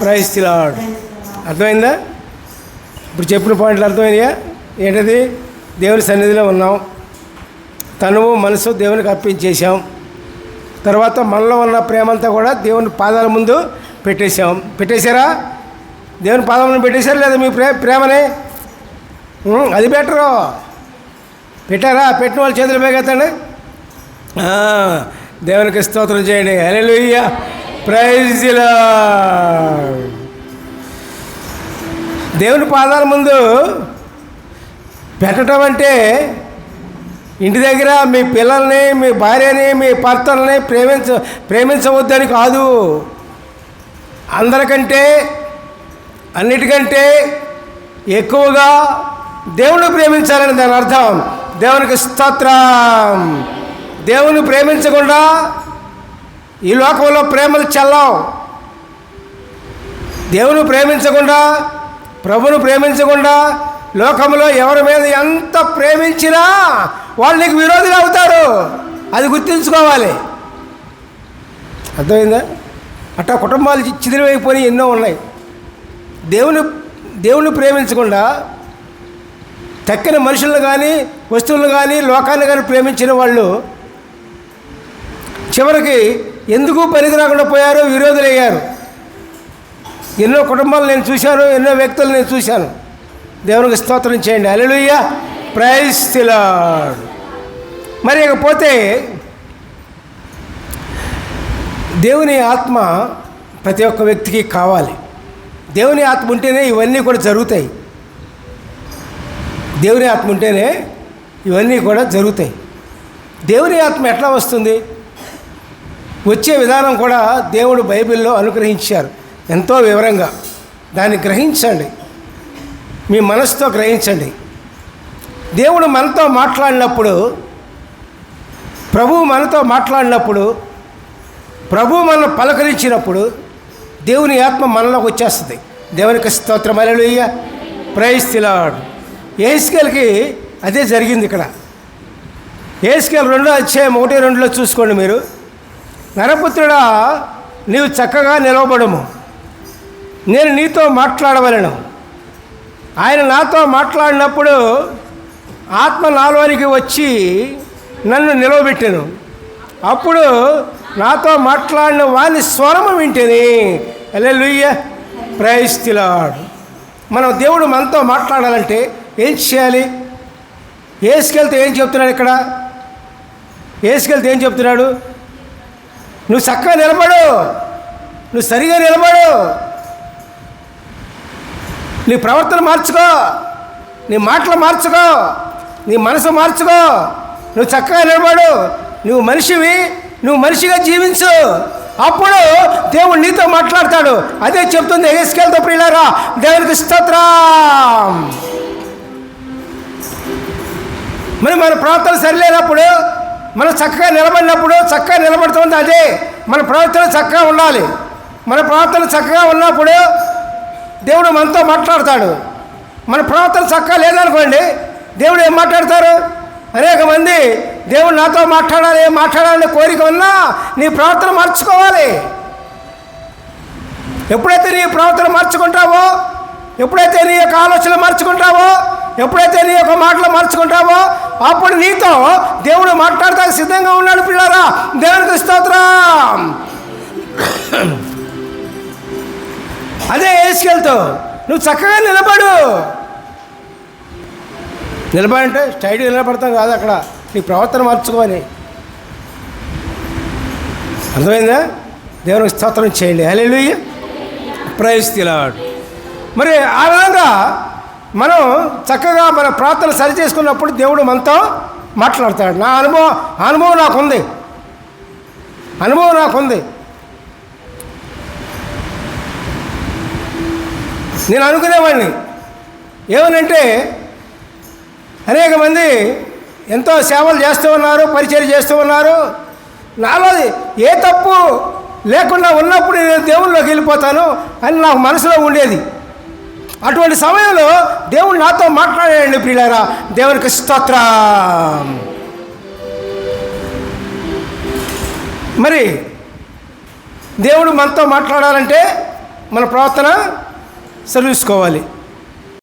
Praise the lord. అర్థమైందా? ఇప్పుడు చెప్పిన పాయింట్లు అర్థమైనాయా? ఏంటది? దేవుని సన్నిధిలో ఉన్నాం, తనువు మనసు దేవునికి అర్పించేసాం. తర్వాత మనలో ఉన్న ప్రేమంతా కూడా దేవుని పాదాల ముందు పెట్టేశారా? దేవుని పాదాల ముందు పెట్టేశారా లేదా మీ ప్రేమని? అది బెటరు. పెట్టారా? పెట్టిన వాళ్ళ చేతులు పైకెత్తండి. దేవునికి స్తోత్రం చేయండి. హల్లెలూయా, ప్రైజ్ ది లార్డ్. దేవుని పాదాల ముందు పెట్టడం అంటే ఇంటి దగ్గర మీ పిల్లల్ని, మీ భార్యని, మీ భర్తల్ని ప్రేమించవద్దని కాదు. అందరికంటే అన్నిటికంటే ఎక్కువగా దేవుని ప్రేమించాలని దాని అర్థం. దేవునికి స్తోత్రం. దేవుని ప్రేమించకుండా ఈ లోకంలో ప్రేమలు చెల్లవు. దేవుని ప్రేమించకుండా, ప్రభువును ప్రేమించకుండా లోకంలో ఎవరి మీద ఎంత ప్రేమించినా వాళ్ళు నీకు విరోధులు అవుతారు. అది గుర్తుంచుకోవాలి. అర్థమైందా? అట్టా కుటుంబాలు చిదిరివైపోయి ఎన్నో ఉన్నాయి. దేవుని ప్రేమించకుండా తక్కిన మనుషులను కానీ, వస్తువులను కానీ, లోకాన్ని కానీ ప్రేమించిన వాళ్ళు చివరికి ఎందుకు పనికి రాకుండా పోయారు, విరోధులయ్యారు. ఎన్నో కుటుంబాలు నేను చూశాను, ఎన్నో వ్యక్తులు నేను చూశాను. దేవునికి స్తోత్రం చేయండి. హల్లెలూయా, ప్రైజ్ ది లార్డ్. మరి ఇకపోతే దేవుని ఆత్మ ప్రతి ఒక్క వ్యక్తికి కావాలి. దేవుని ఆత్మ ఉంటేనే ఇవన్నీ కూడా జరుగుతాయి. దేవుని ఆత్మ ఉంటేనే ఇవన్నీ కూడా జరుగుతాయి. దేవుని ఆత్మ ఎట్లా వస్తుంది? వచ్చే విధానం కూడా దేవుడు బైబిల్లో అనుగ్రహించారు ఎంతో వివరంగా. దాన్ని గ్రహించండి, మీ మనసుతో గ్రహించండి. దేవుడు మనతో మాట్లాడినప్పుడు, ప్రభువు మనతో మాట్లాడినప్పుడు, ప్రభువు మనల్ని పలకరించినప్పుడు దేవుని ఆత్మ మనలోకి వచ్చేస్తుంది. దేవునికి స్తోత్రం. హల్లెలూయా, ప్రైజ్ ది లార్డ్. యెహెజ్కేలుకి అదే జరిగింది ఇక్కడ. యెహెజ్కేలు 2:1-2 చూసుకోండి మీరు. నరపుత్రుడా, నీవు చక్కగా నిలవబడుము, నేను నీతో మాట్లాడవలను. ఆయన నాతో మాట్లాడినప్పుడు ఆత్మ నాలోనికి వచ్చి నన్ను నిలవబెట్టాను. అప్పుడు నాతో మాట్లాడిన వాని స్వరము వింటేని. హల్లెలూయా, ప్రైజ్ ది లార్డ్. మనం దేవుడు మనతో మాట్లాడాలంటే ఏం చేయాలి? యెహెజ్కేలుతో ఏం చెప్తున్నాడు ఇక్కడ? యెహెజ్కేలుతో ఏం చెప్తున్నాడు? నువ్వు చక్కగా నిలబడు, నువ్వు సరిగా నిలబడు, నీ ప్రవర్తన మార్చుకో, నీ మాటలు మార్చుకో, నీ మనసు మార్చుకో, నువ్వు చక్కగా నిలబడు, నువ్వు మనిషివి, నువ్వు మనిషిగా జీవించు. అప్పుడు దేవుడు నీతో మాట్లాడతాడు. అదే చెప్తుంది యెహెజ్కేలుతో. ప్రియులారా, దేవునికి స్తోత్రం. మరి మన ప్రవర్తన సరిలేనప్పుడు, మనం చక్కగా నిలబడినప్పుడు, చక్కగా నిలబడుతుంది అదే మన ప్రవర్తన చక్కగా ఉండాలి. మన ప్రవర్తన చక్కగా ఉన్నప్పుడు దేవుడు మనతో మాట్లాడతాడు. మన ప్రవర్తన చక్కగా లేదనుకోండి, దేవుడు ఏం మాట్లాడతారు? అనేక మంది దేవుడు నాతో మాట్లాడాలనే కోరిక ఉన్నా నీ ప్రవర్తన మార్చుకోవాలి. ఎప్పుడైతే నీ ప్రవర్తన మార్చుకుంటావో, ఎప్పుడైతే నీ యొక్క ఆలోచనలు మార్చుకుంటావో, ఎప్పుడైతే నీ యొక్క మాటలు మార్చుకుంటావో, అప్పుడు నీతో దేవుడు మాట్లాడటానికి సిద్ధంగా ఉన్నాడు. పిల్లరా, దేవునికి స్తోత్రం. అదే యెహెజ్కేలుతో నువ్వు చక్కగా నిలబడంటే స్ట్రైట్గా నిలబడతాం కాదు, అక్కడ నీ ప్రవర్తన మార్చుకోవాలి. అర్థమైందా? దేవునికి స్తోత్రం చేయండి. హల్లెలూయా, ప్రైజ్ ది లార్డ్. మరి ఆ విధంగా మనం చక్కగా మన ప్రార్థన సరి చేసుకున్నప్పుడు దేవుడు మనతో మాట్లాడతాడు. నా అనుభవం నాకుంది. నేను అనుకునేవాడిని ఏమనంటే, అనేక మంది ఎంతో సేవలు చేస్తూ ఉన్నారు, పరిచయం చేస్తూ ఉన్నారు. నాలో ఏ తప్పు లేకుండా ఉన్నప్పుడు నేను దేవుళ్ళలోకి వెళ్ళిపోతాను అని నాకు మనసులో ఉండేది. అటువంటి సమయంలో దేవుడు నాతో మాట్లాడాడండి. ప్రియులారా, దేవునికి స్తోత్రం. మరి దేవుడు మనతో మాట్లాడాలంటే మన ప్రవర్తన సరిచూసుకోవాలి.